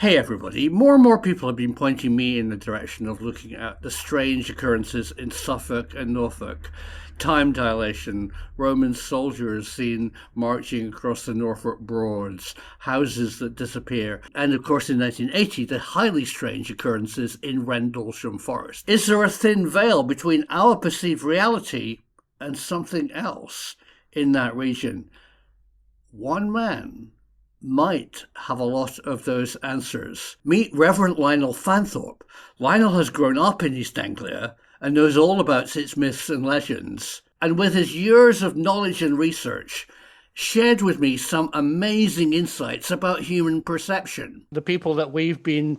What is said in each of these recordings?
Hey everybody, more and more people have been pointing me in the direction of looking at the strange occurrences in Suffolk and Norfolk. Time dilation, Roman soldiers seen marching across the Norfolk Broads, houses that disappear, and of course in 1980 the highly strange occurrences in Rendlesham Forest. Is there a thin veil between our perceived reality and something else in that region? One man might have a lot of those answers. Meet Reverend Lionel Fanthorpe. Lionel has grown up in East Anglia and knows all about its myths and legends. And with his years of knowledge and research, shared with me some amazing insights about human perception. The people that we've been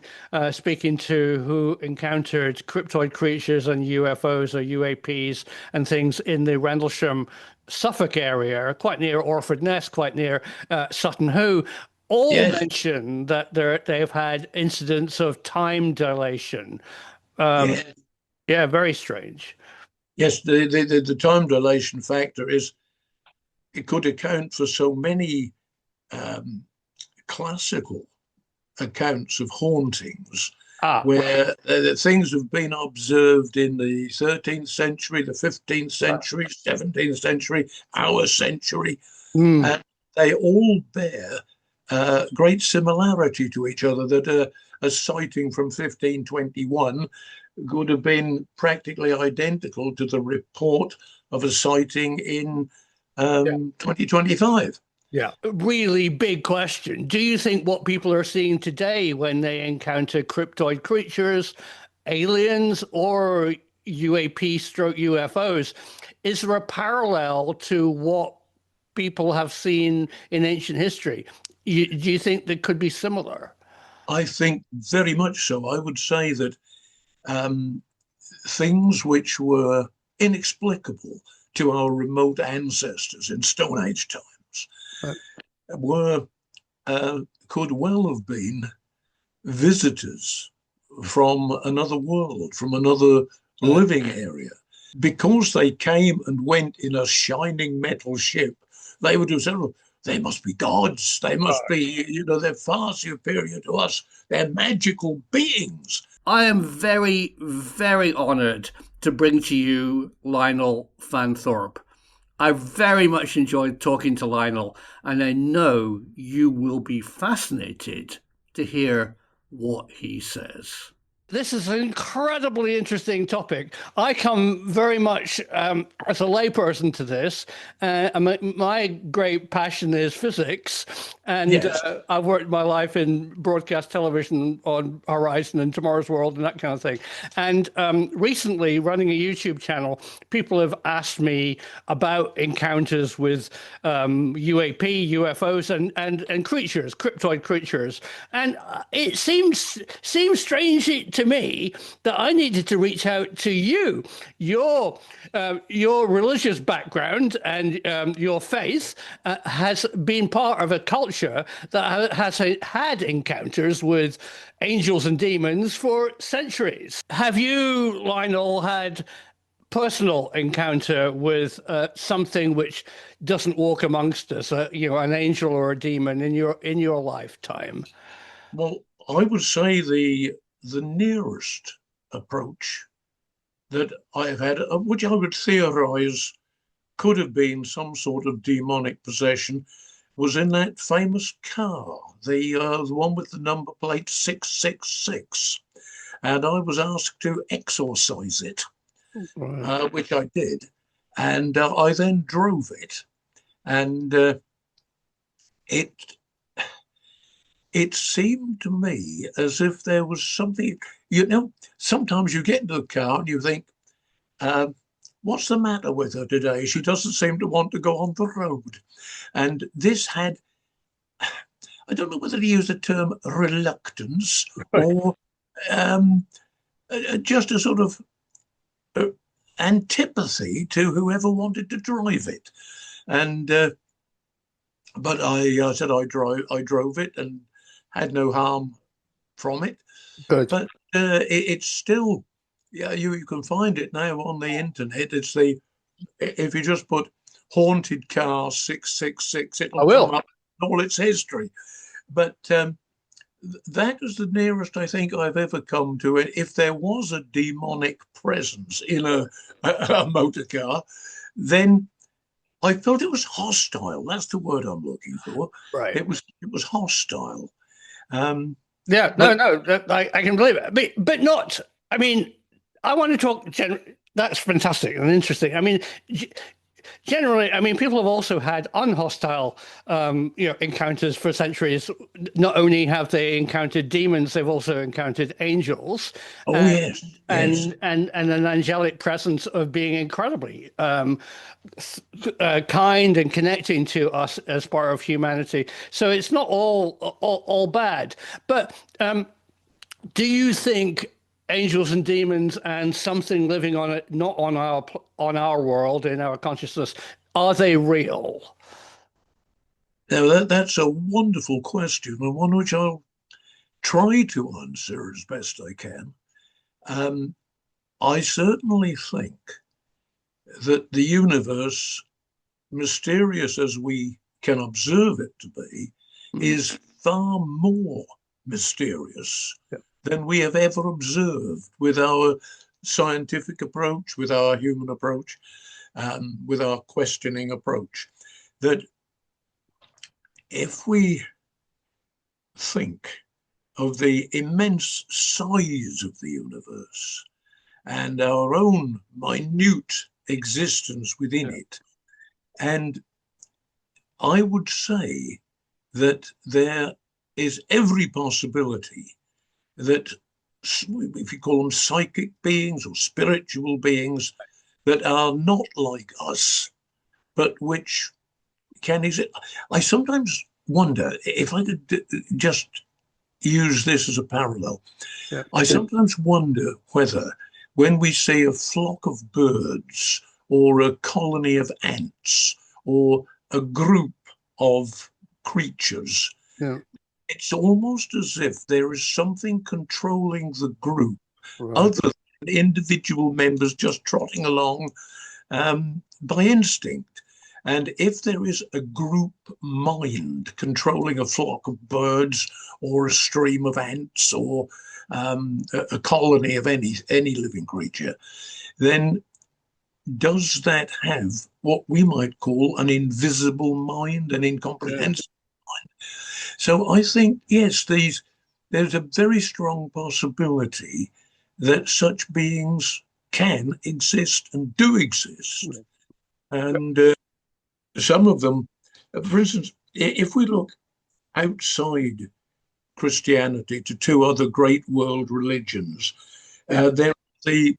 speaking to who encountered cryptoid creatures and UFOs or UAPs and things in the Rendlesham, Suffolk area, quite near Orford Nest, quite near Sutton Hoo, all Yes, mention that they've had incidents of time dilation. Um, yes, yeah, very strange. yes. The time dilation factor is it could account for so many um, classical accounts of hauntings Ah, where things have been observed in the 13th century, the 15th century, 17th century, our century, mm, and they all bear great similarity to each other. That a sighting from 1521 could have been practically identical to the report of a sighting in yeah. 2025. Yeah, really big question. Do you think what people are seeing today when they encounter cryptoid creatures, aliens, or UAP stroke UFOs, is there a parallel to what people have seen in ancient history? Do you think they could be similar? I think very much so. I would say that um, things which were inexplicable to our remote ancestors in Stone Age times Uh, were could well have been visitors from another world, from another uh, living area. Because they came and went in a shining metal ship, they would have said, "Oh, they must be gods. They must be, they're far superior to us. They're magical beings." I am very, very honoured to bring to you Lionel Fanthorpe. I very much enjoyed talking to Lionel, and I know you will be fascinated to hear what he says. This is an incredibly interesting topic. I come very much as a layperson to this. My great passion is physics, and Yes. I've worked my life in broadcast television on Horizon and Tomorrow's World and that kind of thing. And recently, running a YouTube channel, people have asked me about encounters with UAP, UFOs, and creatures, cryptoid creatures, and it seems strange to me that I needed to reach out to you. Your religious background and your faith has been part of a culture that has had encounters with angels and demons for centuries. Have you, Lionel, had personal encounter with something which doesn't walk amongst us, an angel or a demon in your lifetime? Well, I would say the nearest approach that I've had, which I would theorize could have been some sort of demonic possession, was in that famous car, the one with the number plate 666, and I was asked to exorcise it, Right. which I did, and I then drove it, and it it seemed to me as if there was something, sometimes you get into the car and you think, uh, what's the matter with her today? She doesn't seem to want to go on the road. And this had, I don't know whether to use the term reluctance or um, just a sort of uh, antipathy to whoever wanted to drive it. And but I said I drove it and had no harm from it. Good. But it's still, yeah, you can find it now on the internet. It's if you just put haunted car 666, I it'll come will. up in all its history. But that is the nearest I think I've ever come to it. If there was a demonic presence in a motor car, then I felt it was hostile. That's the word I'm looking for. Right. It was hostile. Yeah, but I can believe it, but not. I mean, I want to talk. That's fantastic and interesting. I mean, generally, I mean, people have also had unhostile, encounters for centuries. Not only have they encountered demons, they've also encountered angels. Oh yes, and an angelic presence of being incredibly kind and connecting to us as part of humanity. So it's not all bad. But do you think angels and demons and something living on it, not on our world, in our consciousness, are they real? Now that's a wonderful question, and one which I'll try to answer as best I can. I certainly think that the universe, mysterious as we can observe it to be, is far more mysterious than we have ever observed with our scientific approach, with our human approach, with our questioning approach. That if we think of the immense size of the universe and our own minute existence within it, and I would say that there is every possibility that, if you call them psychic beings or spiritual beings, that are not like us, but which can exist. I sometimes wonder if I could just use this as a parallel. Yeah. I sometimes wonder whether when we see a flock of birds or a colony of ants or a group of creatures, it's almost as if there is something controlling the group, other than individual members just trotting along by instinct. And if there is a group mind controlling a flock of birds or a stream of ants or a colony of any living creature, then does that have what we might call an invisible mind, an incomprehensible mind? So I think, yes, there's a very strong possibility that such beings can exist and do exist. And some of them, for instance, if we look outside Christianity to two other great world religions, there are the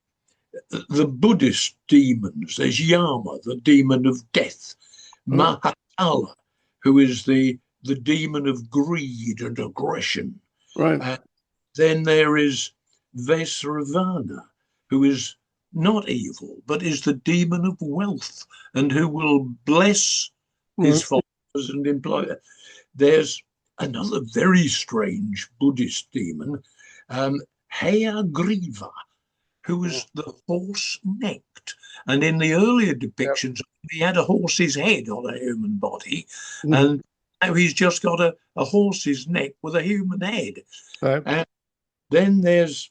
Buddhist demons. There's Yama, the demon of death, Mahatala, who is the demon of greed and aggression. Right. Then there is Vesravana, who is not evil, but is the demon of wealth and who will bless his followers and employ. There's another very strange Buddhist demon, Hayagriva, who is the horse-necked. And in the earlier depictions, he had a horse's head on a human body, and now he's just got a horse's neck with a human head. And then there's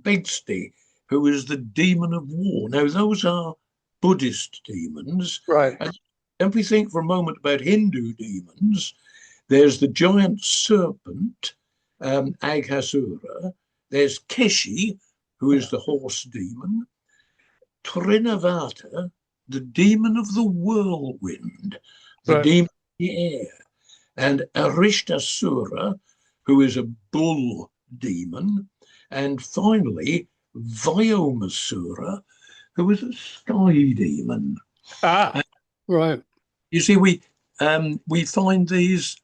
Begsti, who is the demon of war. Now, those are Buddhist demons. Right. And if we think for a moment about Hindu demons, there's the giant serpent, Aghasura. There's Keshi, who is the horse demon. Trinavata, the demon of the whirlwind, the demon of the air. And Arishtasura, who is a bull demon. And finally, Vyomasura, who is a sky demon. Right. You see, we find these,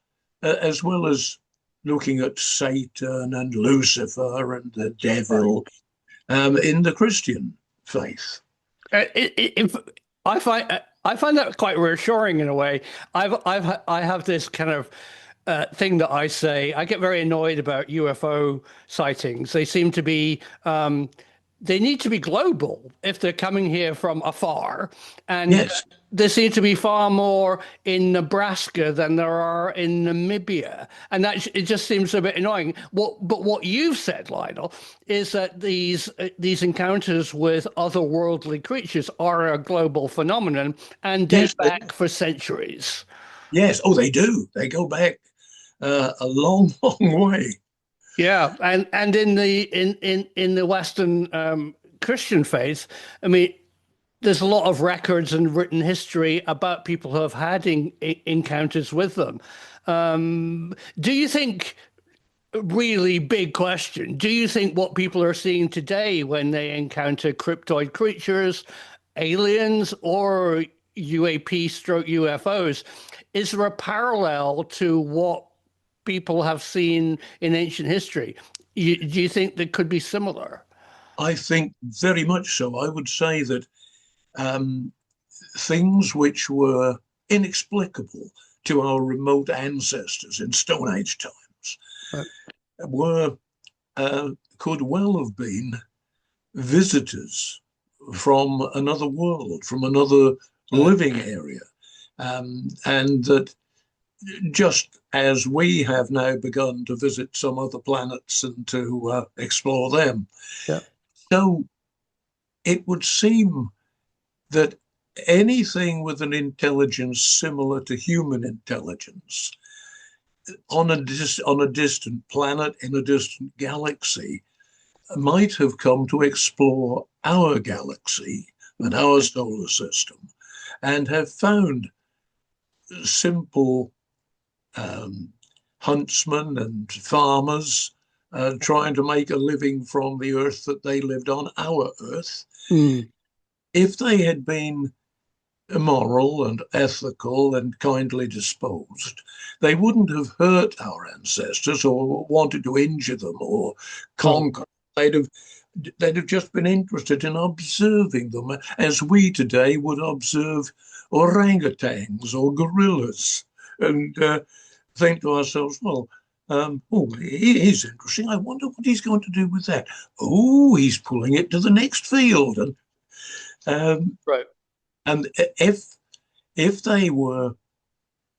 as well as looking at Satan and Lucifer and the devil, in the Christian faith. I find that quite reassuring in a way. I have this kind of thing that I say. I get very annoyed about UFO sightings. They seem to be they need to be global if they're coming here from afar. And Yes, there seem to be far more in Nebraska than there are in Namibia. And that it just seems a bit annoying. But what you've said, Lionel, is that these encounters with otherworldly creatures are a global phenomenon and yes, date back for centuries. yes. Oh, they do. They go back a long, long way. Yeah, and in the Western Christian faith, I mean, there's a lot of records and written history about people who have had encounters with them. Do you think, really big question, do you think what people are seeing today when they encounter cryptoid creatures, aliens, or UAP stroke UFOs, is there a parallel to what people have seen in ancient history? Do you think they could be similar? I think very much so. I would say that um, things which were inexplicable to our remote ancestors in Stone Age times Right. were could well have been visitors from another world, from another living area, and that just as we have now begun to visit some other planets and to explore them, Yeah. so it would seem that anything with an intelligence similar to human intelligence on a distant planet in a distant galaxy might have come to explore our galaxy and our solar system and have found simple huntsmen and farmers trying to make a living from the earth that they lived on, our earth. Mm. If they had been moral and ethical and kindly disposed, they wouldn't have hurt our ancestors or wanted to injure them or conquer. They'd have just been interested in observing them as we today would observe orangutans or gorillas and think to ourselves, well, oh, he's interesting. I wonder what he's going to do with that. Oh, he's pulling it to the next field. Right. And if they were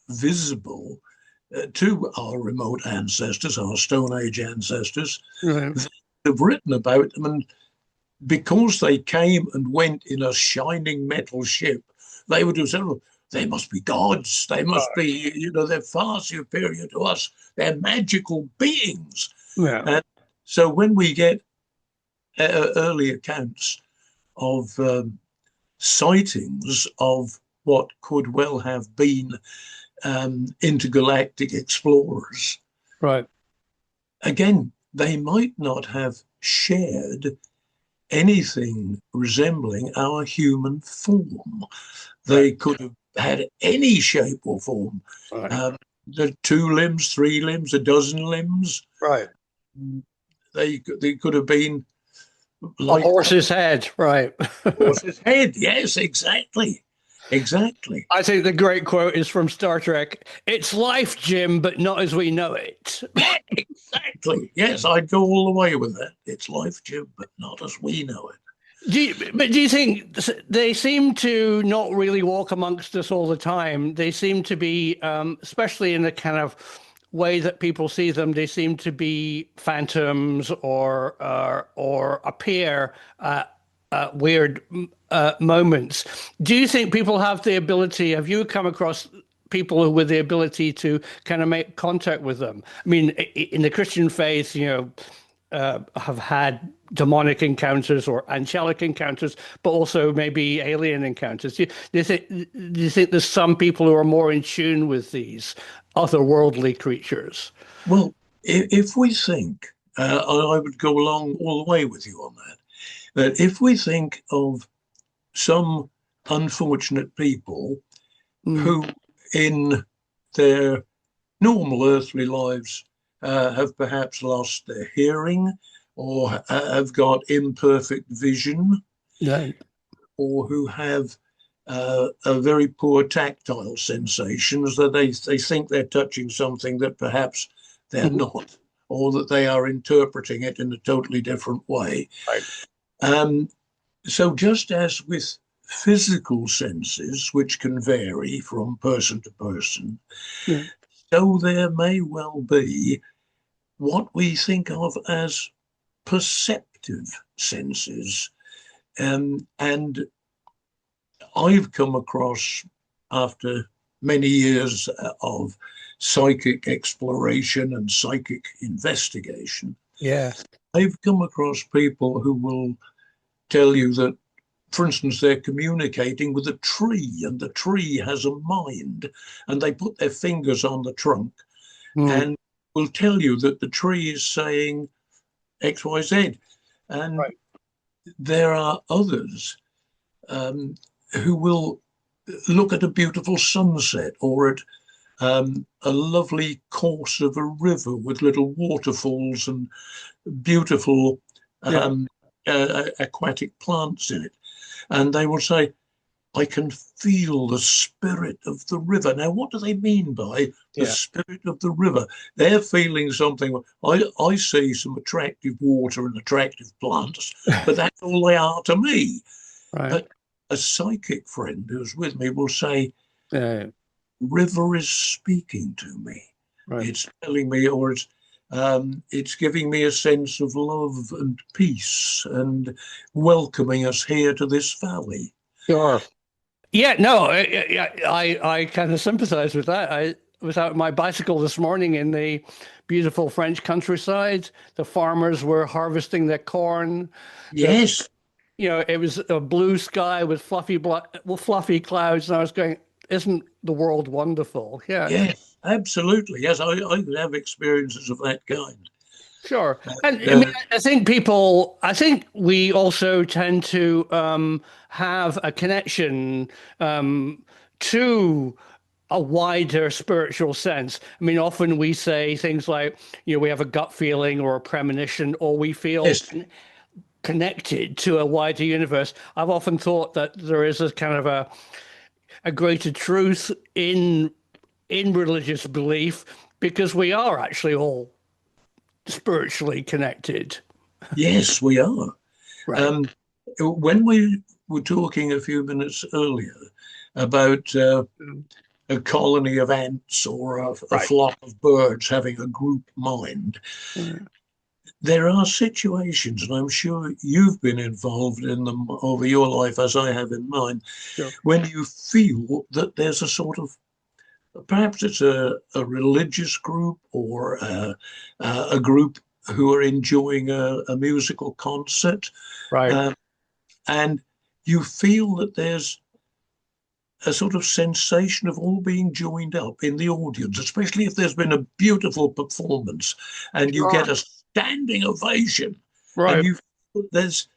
visible to our remote ancestors, our Stone Age ancestors, Right. they have written about them. And because they came and went in a shining metal ship, they would have said, oh, they must be gods. They must be, they're far superior to us. They're magical beings. Yeah. And so when we get early accounts of sightings of what could well have been intergalactic explorers, Right. again, they might not have shared anything resembling our human form. They could have had any shape or form. Right. The 2 limbs, 3 limbs, a dozen limbs. Right. They could have been A horse's head. Right. horse's head. Yes, exactly. Exactly. I think the great quote is from Star Trek. It's life, Jim, but not as we know it. Exactly. Yes, I'd go all the way with that. It's life, Jim, but not as we know it. Do you think they seem to not really walk amongst us all the time? They seem to be, especially in the kind of way that people see them, they seem to be phantoms or appear weird moments. Do you think people have the ability? Have you come across people with the ability to kind of make contact with them? I mean, in the Christian faith, have had demonic encounters or angelic encounters, but also maybe alien encounters. Do you think there's some people who are more in tune with these otherworldly creatures? Well, if we think, I would go along all the way with you on that if we think of some unfortunate people who in their normal earthly lives have perhaps lost their hearing or have got imperfect vision, Right. or who have a very poor tactile sensations, that they think they're touching something that perhaps they're not, or that they are interpreting it in a totally different way. Right. So just as with physical senses, which can vary from person to person, Yeah. so there may well be what we think of as perceptive senses. And I've come across, after many years of psychic exploration and psychic investigation, Yeah. I've come across people who will tell you that, for instance, they're communicating with a tree and the tree has a mind, and they put their fingers on the trunk Mm. and will tell you that the tree is saying XYZ. And Right. there are others who will look at a beautiful sunset or at a lovely course of a river with little waterfalls and beautiful Yeah. aquatic plants in it. And they will say, I can feel the spirit of the river. Now, what do they mean by the Yeah. spirit of the river? They're feeling something. I see some attractive water and attractive plants, but that's all they are to me. Right. But a psychic friend who's with me will say, Yeah. river is speaking to me. Right. It's telling me, or it's giving me a sense of love and peace and welcoming us here to this valley. Sure. Yeah, no, I kind of sympathize with that. I was out on my bicycle this morning in the beautiful French countryside. The farmers were harvesting their corn. Yes. It was a blue sky with fluffy clouds, and I was going, "Isn't the world wonderful?" Yeah, Yes, absolutely. Yes, I could have experiences of that kind. sure. And I mean, Uh, I think we also tend to have a connection to a wider spiritual sense. I mean, often we say things like, we have a gut feeling or a premonition, or we feel yes, connected to a wider universe. I've often thought that there is a kind of a greater truth in religious belief because we are actually all spiritually connected. yes, we are. Right. Um, when we were talking a few minutes earlier about a colony of ants or a Right. flock of birds having a group mind, Right. there are situations, and I'm sure you've been involved in them over your life, as I have in mine, Sure. when you feel that there's a sort of, perhaps it's a religious group or a group who are enjoying a musical concert, Right. uh, and you feel that there's a sort of sensation of all being joined up in the audience, especially if there's been a beautiful performance and you get Sure. a standing ovation, and Right. there's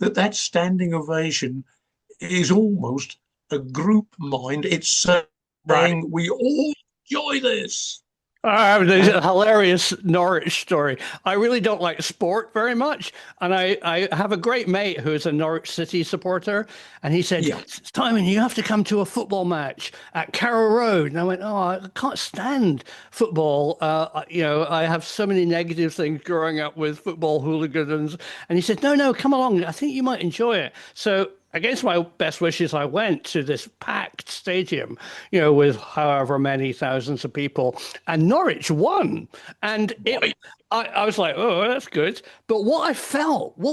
that standing ovation is almost a group mind. It's Right. saying we all enjoy this. There's And a hilarious Norwich story. I really don't like sport very much. And I have a great mate who's a Norwich City supporter. And he said, yeah, Simon, you have to come to a football match at Carrow Road. And I went, oh, I can't stand football. I have so many negative things growing up with football hooligans. And he said, no, come along. I think you might enjoy it. So against my best wishes, I went to this packed stadium, with however many thousands of people, and Norwich won. And right. I was like, oh, that's good. But what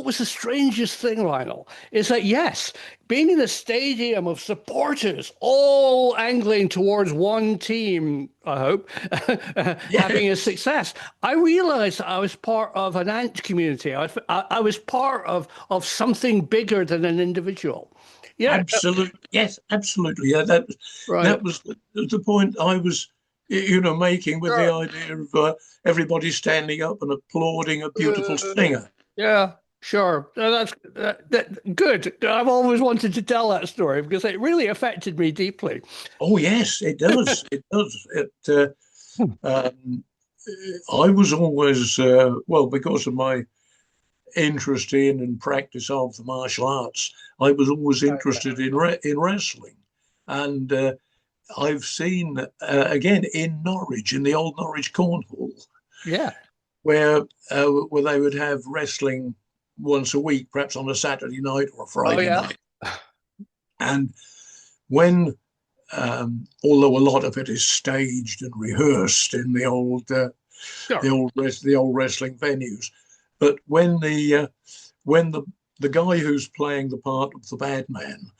was the strangest thing, Lionel, is that, yes, being in a stadium of supporters, all angling towards one team, I hope, Yeah, having a success, I realized I was part of an ant community. I was part of something bigger than an individual. Yeah, absolutely. Yes, absolutely. Yeah, right. that was the point I was, making with the Sure. idea of everybody standing up and applauding a beautiful Uh, singer. yeah, sure. That's good. I've always wanted to tell that story because it really affected me deeply. Oh yes, it does. It does. Hmm. I was always well, because of my interest in and practice of the martial arts. I was always interested in wrestling, and I've seen again in Norwich, in the old Norwich Corn Hall, Yeah. where they would have wrestling once a week, perhaps on a Saturday night or a Friday yeah. night. And when, although a lot of it is staged and rehearsed in the old wrestling venues, but when the guy who's playing the part of the bad man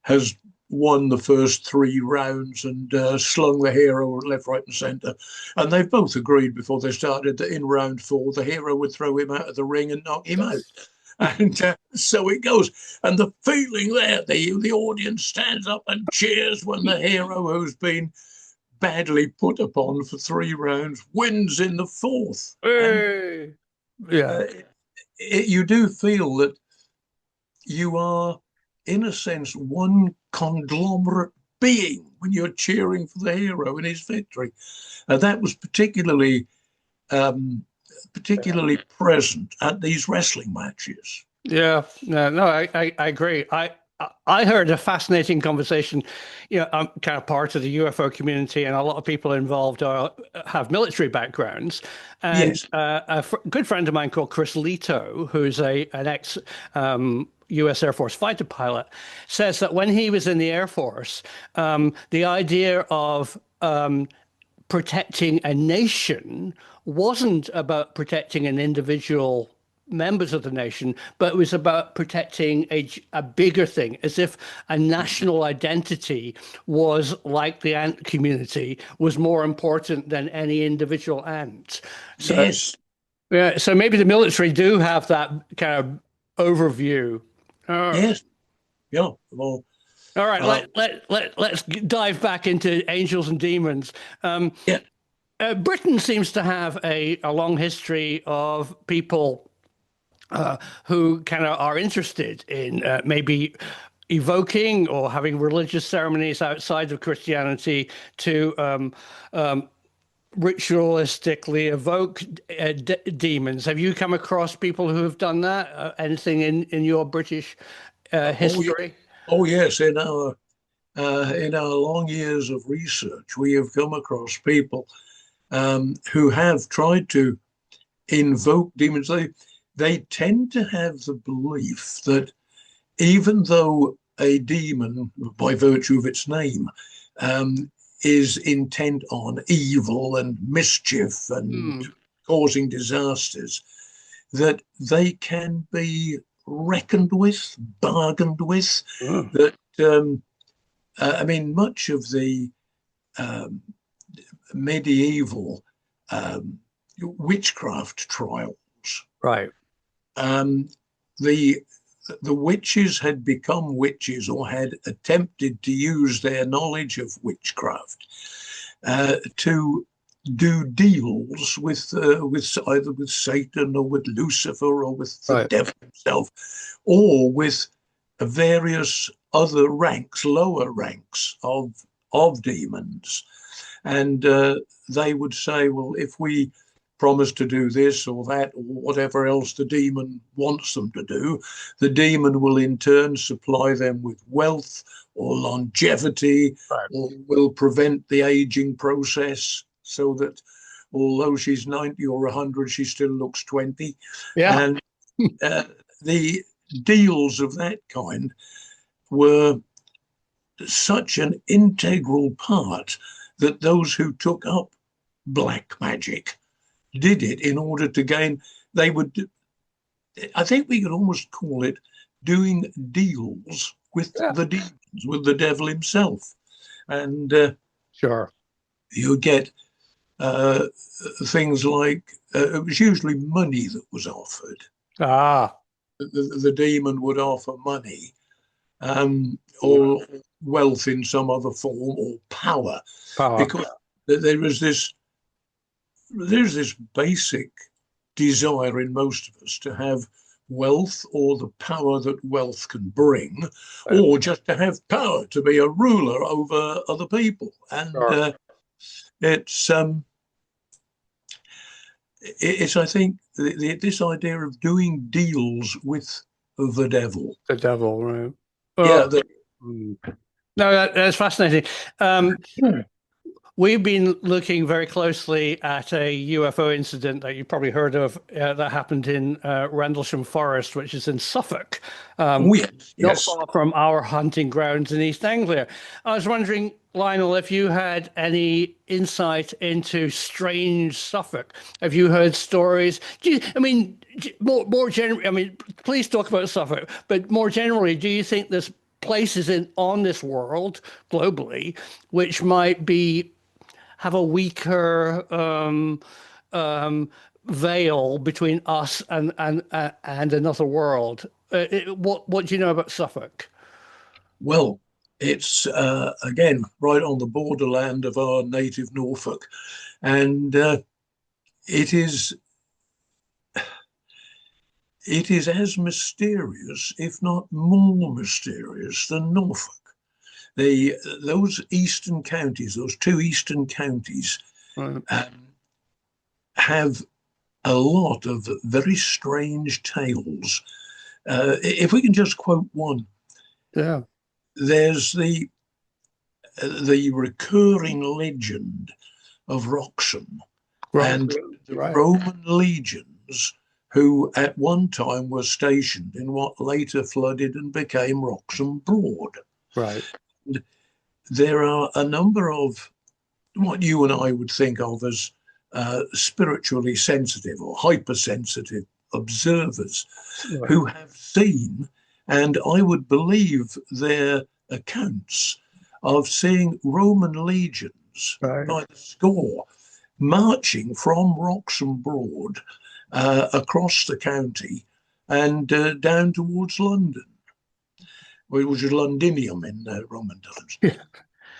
has won the first 3 rounds and slung the hero left, right, and centre, and they've both agreed before they started that in round 4 the hero would throw him out of the ring and knock him out. And so it goes. And the feeling there, the audience stands up and cheers when the hero who's been badly put upon for 3 rounds wins in the 4th. Hey. You do feel that you are, in a sense, one conglomerate being when you're cheering for the hero in his victory. And that was particularly present at these wrestling matches. Yeah, no, I agree. I heard a fascinating conversation. I'm kind of part of the UFO community, and a lot of people involved have military backgrounds. And Yes. A good friend of mine called Chris Leto, who's an ex U.S. Air Force fighter pilot, says that when he was in the Air Force, the idea of protecting a nation wasn't about protecting an individual members of the nation, but it was about protecting a bigger thing, as if a national identity was, like the ant community, was more important than any individual ant. So, Yes. yeah, so maybe the military do have that kind of overview. Yes. Yeah. Well, all right, let's dive back into angels and demons. yeah. Britain seems to have a long history of people who kind of are interested in maybe evoking or having religious ceremonies outside of Christianity to ritualistically evoke demons. Have you come across people who have done that? Anything in your British history? Oh yes, in our long years of research, we have come across people who have tried to invoke demons. They tend to have the belief that even though a demon, by virtue of its name, is intent on evil and mischief and causing disasters, that they can be reckoned with, bargained with. That I mean, much of the medieval witchcraft trials, right? The witches had become witches or had attempted to use their knowledge of witchcraft to do deals with either with Satan or with Lucifer or with the devil himself, or with various other ranks, lower ranks of demons. And they would say, well, if we promise to do this or that or whatever else the demon wants them to do, the demon will in turn supply them with wealth or longevity, or will prevent the aging process, so that although she's 90 or 100, she still looks 20. Yeah. And the deals of that kind were such an integral part that those who took up black magic did it in order to gain. They would, I think we could almost call it doing deals with the demons, with the devil himself. And sure, you get things like it was usually money that was offered. The demon would offer money, or wealth in some other form, or power. Because there's this basic desire in most of us to have wealth, or the power that wealth can bring, or just to have power, to be a ruler over other people. And it's I think this idea of doing deals with the devil. The devil, right? Well, no, that's fascinating. We've been looking very closely at a UFO incident that you've probably heard of that happened in Rendlesham Forest, which is in Suffolk, Oh, yes, not yes. far from our hunting grounds in East Anglia. I was wondering, Lionel, if you had any insight into strange Suffolk. Have you heard stories? More generally, I mean, please talk about Suffolk, but more generally, do you think there's places on this world globally which might have a weaker veil between us and another world? What do you know about Suffolk? Well, it's again right on the borderland of our native Norfolk, and it is it is as mysterious, if not more mysterious, than Norfolk. Those eastern counties, those two eastern counties, Right. have a lot of very strange tales. If we can just quote one, Yeah. there's the recurring legend of Wroxham Right. and the Right. Roman legions who at one time were stationed in what later flooded and became Wroxham Broad. Right. And there are a number of what you and I would think of as spiritually sensitive or hypersensitive observers Right. who have seen, and I would believe their accounts of seeing Roman legions Right. by the score marching from Wroxham Broad across the county and down towards London, which is Londinium in Roman times. Yeah.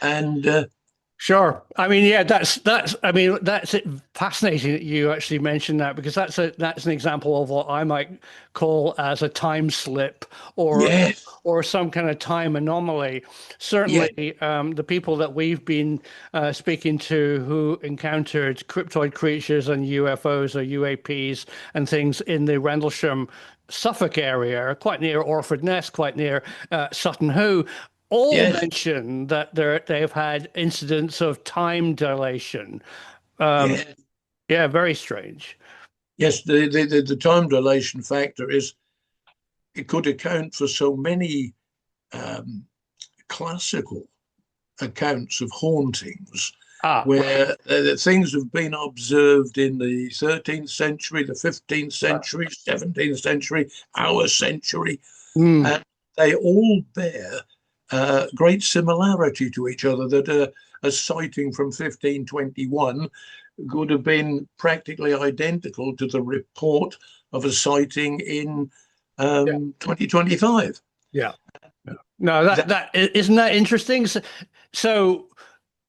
And Sure. I mean, yeah, that's it, fascinating that you actually mentioned that, because that's an example of what I might call as a time slip or yes, some kind of time anomaly. yes, Certainly, the people that we've been speaking to who encountered cryptoid creatures and UFOs or UAPs and things in the Rendlesham, Suffolk area, quite near Orford Ness, quite near Sutton Hoo, all yes, mention that they've had incidents of time dilation. Um, yes, yeah, very strange. yes. The time dilation factor is it could account for so many um, classical accounts of hauntings Ah, where things have been observed in the 13th century, the 15th right. century, 17th century, our century, Mm, and they all bear great similarity to each other. That a sighting from 1521 could have been practically identical to the report of a sighting in yeah, 2025. yeah. Yeah. No, That, isn't that interesting? So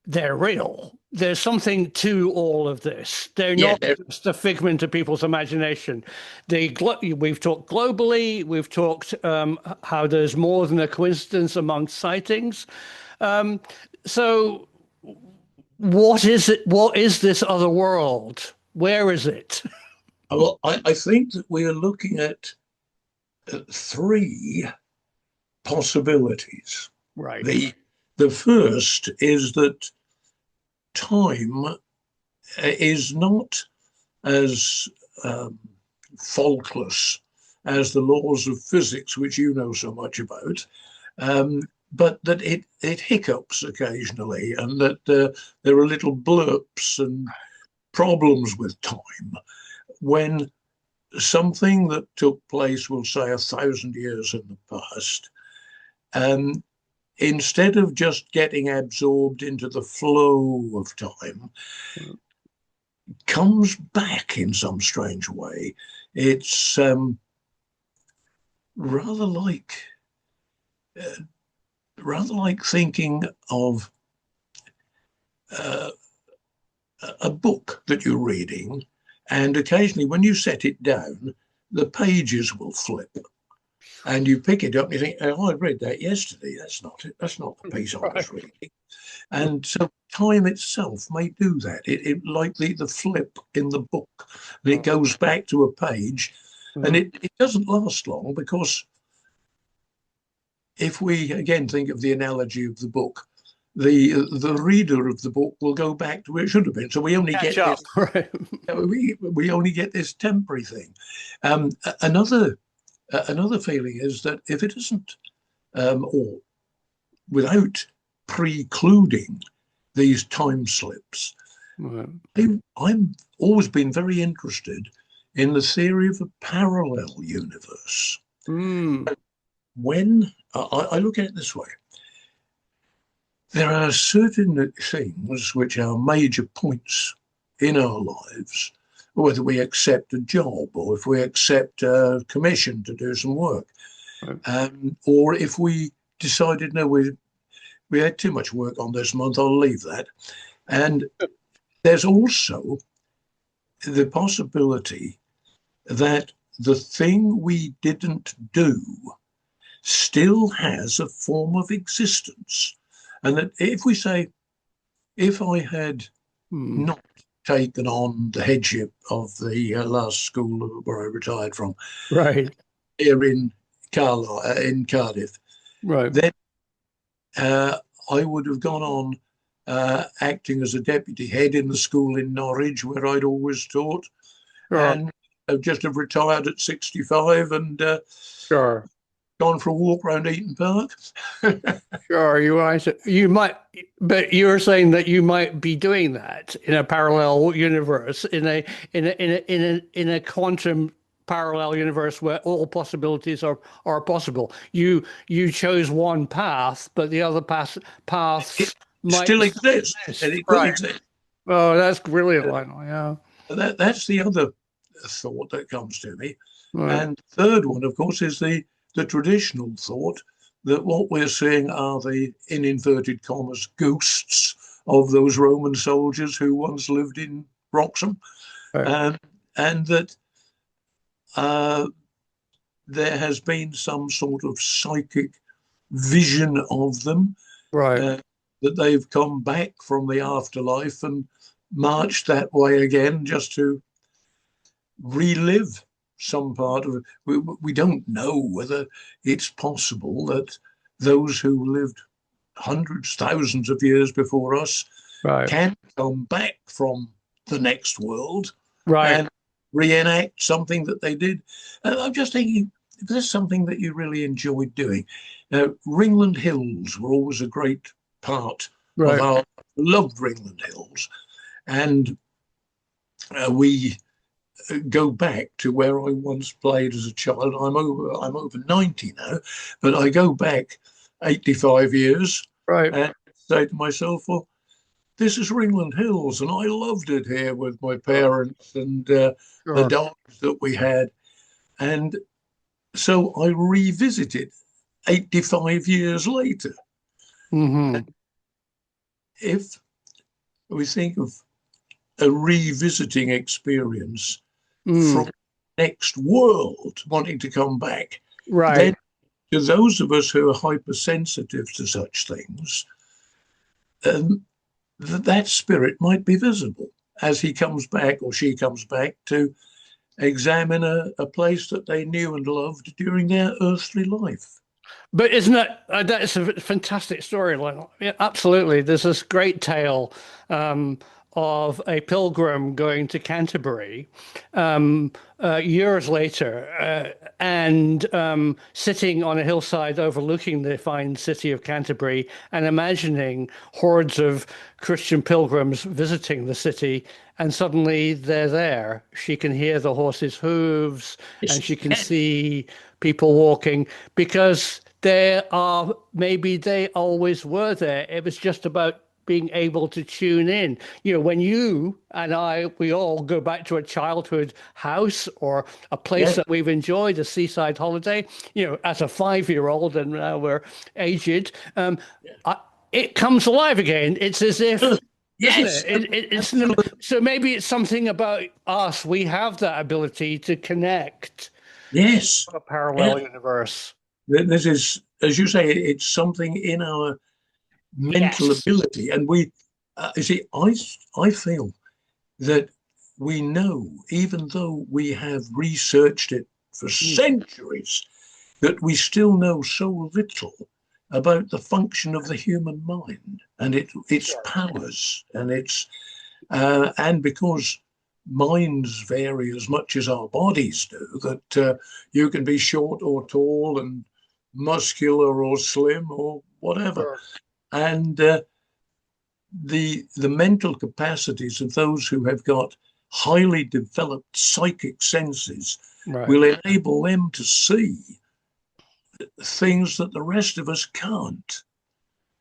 they're real. There's something to all of this. They're yeah, not just a figment of people's imagination. We've talked globally. We've talked how there's more than a coincidence among sightings. Um, so, what is it? What is this other world? Where is it? well, I think that we are looking at three possibilities. Right. The first is that time is not as faultless as the laws of physics, which you know so much about, but that it hiccups occasionally, and that there are little blurps and problems with time when something that took place, we'll say 1,000 years in the past, um, instead of just getting absorbed into the flow of time, comes back in some strange way. It's rather like uh, rather like thinking of uh, a book that you're reading, and occasionally when you set it down, the pages will flip. And you pick it up and you think, oh, I read that yesterday. That's not it. That's not the piece I Right. was reading. And so time itself may do that. It like the flip in the book, and it goes back to a page, and Mm, it doesn't last long, because if we again think of the analogy of the book, the reader of the book will go back to where it should have been. So we only Catch get up. this. Right. We only get this temporary thing. Another feeling is that if it isn't, or without precluding these time slips, Right. I'm always been very interested in the theory of a parallel universe. Mm. When I look at it this way, there are certain things which are major points in our lives, whether we accept a job or if we accept a commission to do some work, Right. or if we decided, no, we had too much work on this month, I'll leave that. And there's also the possibility that the thing we didn't do still has a form of existence. And that if we say, if I had not taken on the headship of the last school where I retired from, Right. here in Cardiff, Right. then I would have gone on acting as a deputy head in the school in Norwich, where I'd always taught, Sure. and just have retired at 65 and Sure. gone for a walk around Eaton Park. Sure. You might, but you're saying that you might be doing that in a parallel universe, in a quantum parallel universe where all possibilities are possible. You chose one path, but the other paths It might still exists, and it could Right. exist. Oh, that's brilliant, Lionel. Yeah. That's the other thought that comes to me. Right. And third one, of course, is the traditional thought that what we're seeing are the, in inverted commas, ghosts of those Roman soldiers who once lived in Wroxham, Right. and that there has been some sort of psychic vision of them, Right. that they've come back from the afterlife and marched that way again just to relive some part of it. We don't know whether it's possible that those who lived hundreds, thousands of years before us Right. can come back from the next world Right. and reenact something that they did. I'm just thinking, if there's something that you really enjoyed doing. Ringland Hills were always a great part Right. of our, loved Ringland Hills. And we go back to where I once played as a child. I'm over 90 now, but I go back 85 years Right. and say to myself, well, this is Ringland Hills, and I loved it here with my parents and the Sure. dogs that we had. And so I revisited 85 years later. Mm-hmm. If we think of a revisiting experience from the next world wanting to come back, Right. then to those of us who are hypersensitive to such things, that spirit might be visible as he comes back or she comes back to examine a place that they knew and loved during their earthly life. But isn't that's a fantastic story, Lionel? Yeah, absolutely. There's this great tale of a pilgrim going to Canterbury years later and sitting on a hillside overlooking the fine city of Canterbury and imagining hordes of Christian pilgrims visiting the city. And suddenly they're there. She can hear the horses' hooves and she can see people walking because maybe they always were there. It was just about being able to tune in. You know, when you and we all go back to a childhood house or a place that we've enjoyed, a seaside holiday, as a 5-year-old, and now we're aged, it comes alive again. It's as if, Yes. isn't it? So maybe it's something about us. We have that ability to connect. Yes. A parallel universe. This is, as you say, it's something in our mental ability. And we, you see, I feel that we know, even though we have researched it for centuries, that we still know so little about the function of the human mind and its powers and because minds vary as much as our bodies do, that you can be short or tall and muscular or slim or whatever. Sure. And the mental capacities of those who have got highly developed psychic senses will enable them to see things that the rest of us can't.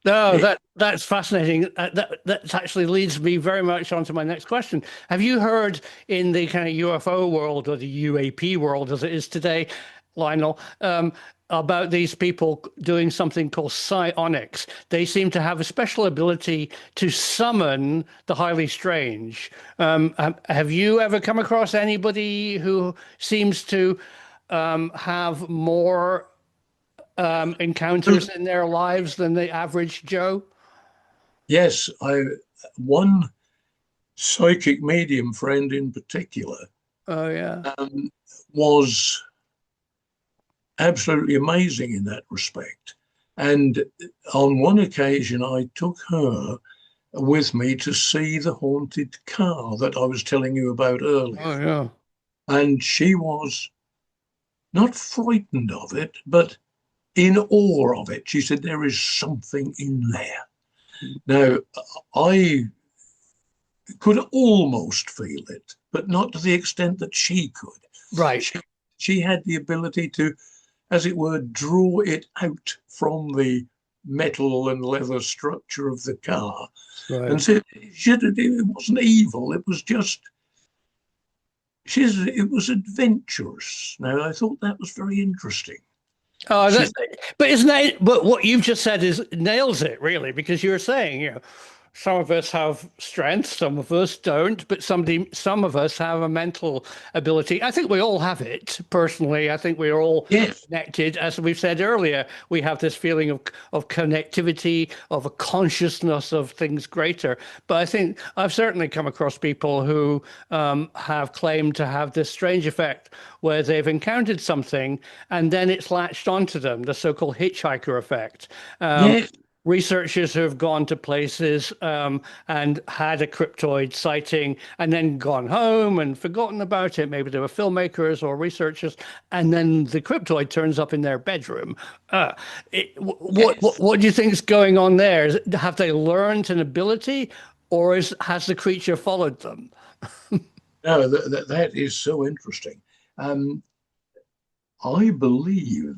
No, that's fascinating. That actually leads me very much on to my next question. Have you heard in the kind of UFO world, or the UAP world as it is today, Lionel, about these people doing something called psionics? They seem to have a special ability to summon the highly strange. Have you ever come across anybody who seems to have more encounters in their lives than the average Joe? Yes, one psychic medium friend in particular Oh, yeah. was absolutely amazing in that respect. And on one occasion, I took her with me to see the haunted car that I was telling you about earlier. Oh, yeah. And she was not frightened of it, but in awe of it. She said, there is something in there. Now, I could almost feel it, but not to the extent that she could. Right. She had the ability to, as it were, draw it out from the metal and leather structure of the car. Right. And said it wasn't evil, it was just, it was adventurous. Now, I thought that was very interesting. Oh, but isn't that? But what you've just said nails it really, because you're saying, some of us have strength, some of us don't, but some of us have a mental ability. I think we all have it. Personally, I think we're all connected. As we've said earlier, we have this feeling of connectivity, of a consciousness of things greater. But I think I've certainly come across people who have claimed to have this strange effect where they've encountered something and then it's latched onto them, the so-called hitchhiker effect. Researchers who have gone to places and had a cryptoid sighting and then gone home and forgotten about it. Maybe they were filmmakers or researchers, and then the cryptoid turns up in their bedroom. What do you think is going on there? Have they learned an ability, or has the creature followed them? No, that is so interesting. I believe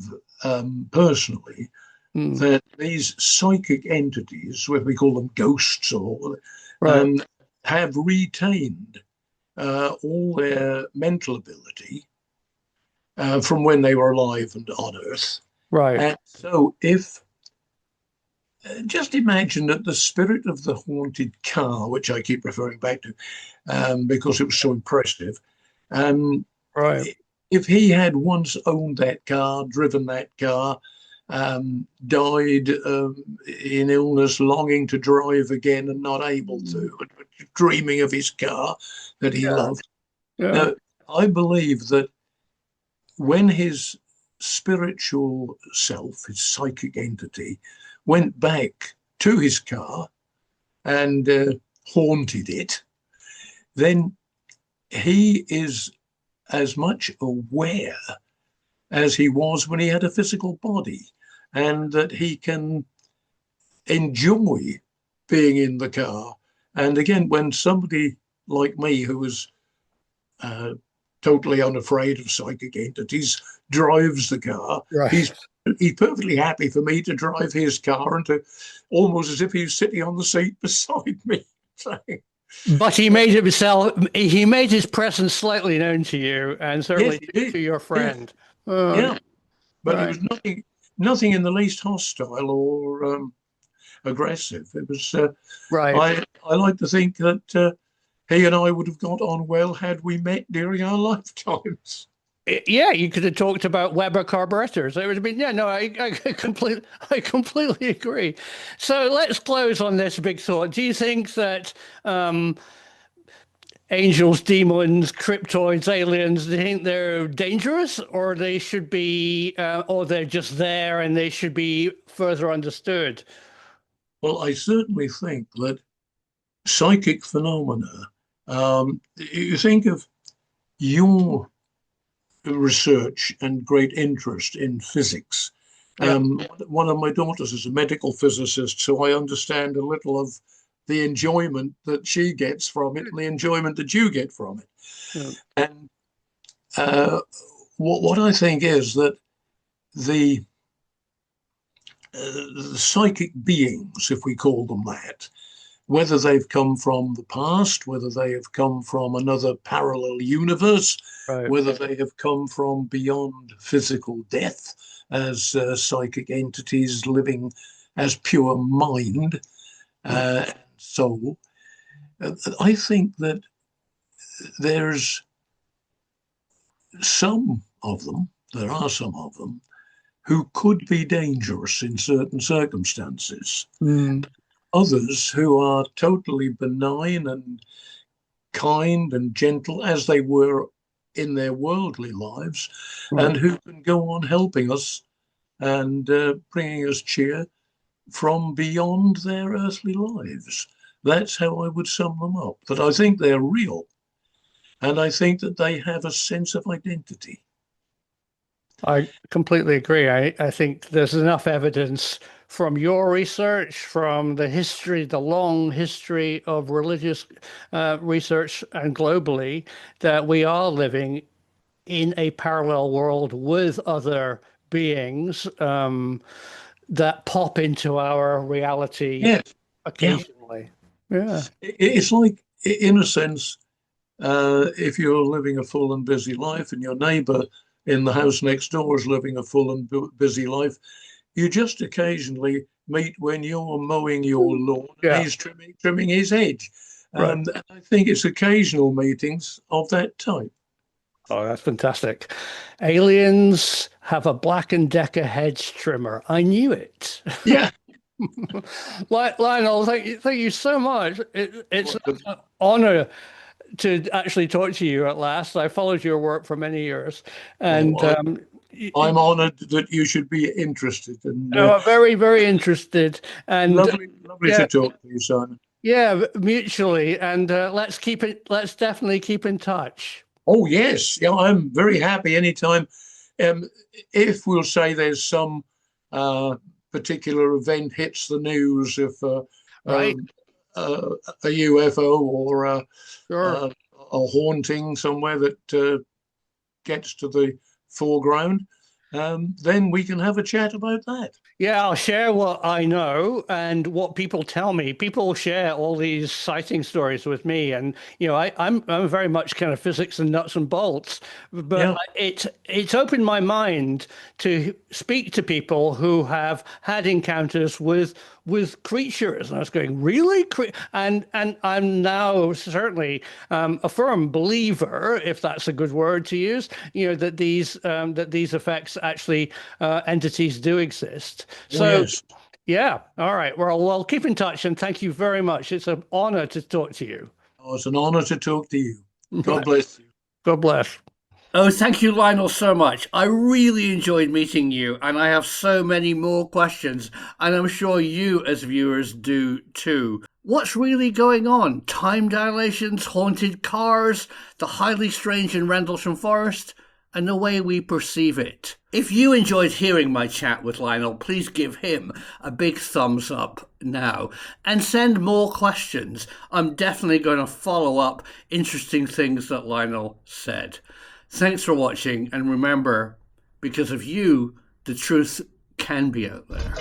personally that these psychic entities, whether we call them ghosts or have retained all their mental ability from when they were alive and on Earth. Right. And so if just imagine that the spirit of the haunted car, which I keep referring back to because it was so impressive, if he had once owned that car, driven that car, died in illness, longing to drive again and not able to, dreaming of his car that he loved. Now, I believe that when his spiritual self, his psychic entity, went back to his car and haunted it, then he is as much aware as he was when he had a physical body, and that he can enjoy being in the car. And again, when somebody like me, who was totally unafraid of psychic entities, drives the car, he's perfectly happy for me to drive his car and to almost as if he's sitting on the seat beside me. But he made his presence slightly known to you, and certainly to your friend. But he was nothing in the least hostile or aggressive. It was I like to think that he and I would have got on well had we met during our lifetimes. Yeah, you could have talked about Weber carburetors. It would have been, I completely agree. So let's close on this big thought. Do you think that angels, demons, cryptoids, aliens, do you think they're dangerous, or they should be, or they're just there and they should be further understood? Well, I certainly think that psychic phenomena, you think of your research and great interest in physics. Yeah. One of my daughters is a medical physicist, so I understand a little of the enjoyment that she gets from it and the enjoyment that you get from it. Yeah. And what I think is that the psychic beings, if we call them that, whether they've come from the past, whether they have come from another parallel universe, Right. whether they have come from beyond physical death as psychic entities living as pure mind and soul, I think that there's some of them, there are some of them, who could be dangerous in certain circumstances. Mm. Others who are totally benign and kind and gentle as they were in their worldly lives, Right. and who can go on helping us and bringing us cheer from beyond their earthly lives. That's how I would sum them up, that I think they're real. And I think that they have a sense of identity. I completely agree. I think there's enough evidence from your research, from the history, the long history of religious research and globally, that we are living in a parallel world with other beings that pop into our reality Yes, yeah. occasionally. Yeah. It's like, in a sense, if you're living a full and busy life and your neighbor in the house next door is living a full and busy life, you just occasionally meet when you're mowing your lawn and Yeah. he's trimming his hedge. Right. And I think it's occasional meetings of that type. Oh, that's fantastic. Aliens have a Black& Decker hedge trimmer. I knew it. Yeah. Lionel, thank you so much. It's an honor to actually talk to you at last. I followed your work for many years, and I'm honored that you should be interested. And very, very interested. And lovely yeah, to talk to you, Simon. yeah, mutually. And let's definitely keep in touch. Oh, yes. Yeah, I'm very happy anytime. If we'll say there's some particular event hits the news, if Right. a UFO or Sure. a haunting somewhere that gets to the foreground, then we can have a chat about that. Yeah, I'll share what I know and what people tell me. People share all these sighting stories with me, and I'm very much kind of physics and nuts and bolts. But it's opened my mind to speak to people who have had encounters with creatures, and I was going, really? And I'm now certainly a firm believer, if that's a good word to use, that these effects actually entities do exist. So, yes. Yeah. All right. Well, keep in touch, and thank you very much. It's an honor to talk to you. Oh, it's an honor to talk to you. God bless you. God bless. Oh, thank you, Lionel, so much. I really enjoyed meeting you, and I have so many more questions, and I'm sure you, as viewers, do too. What's really going on? Time dilations, haunted cars, the highly strange in Rendlesham Forest, and the way we perceive it. If you enjoyed hearing my chat with Lionel, please give him a big thumbs up now and send more questions. I'm definitely going to follow up interesting things that Lionel said. Thanks for watching, and remember, because of you, the truth can be out there.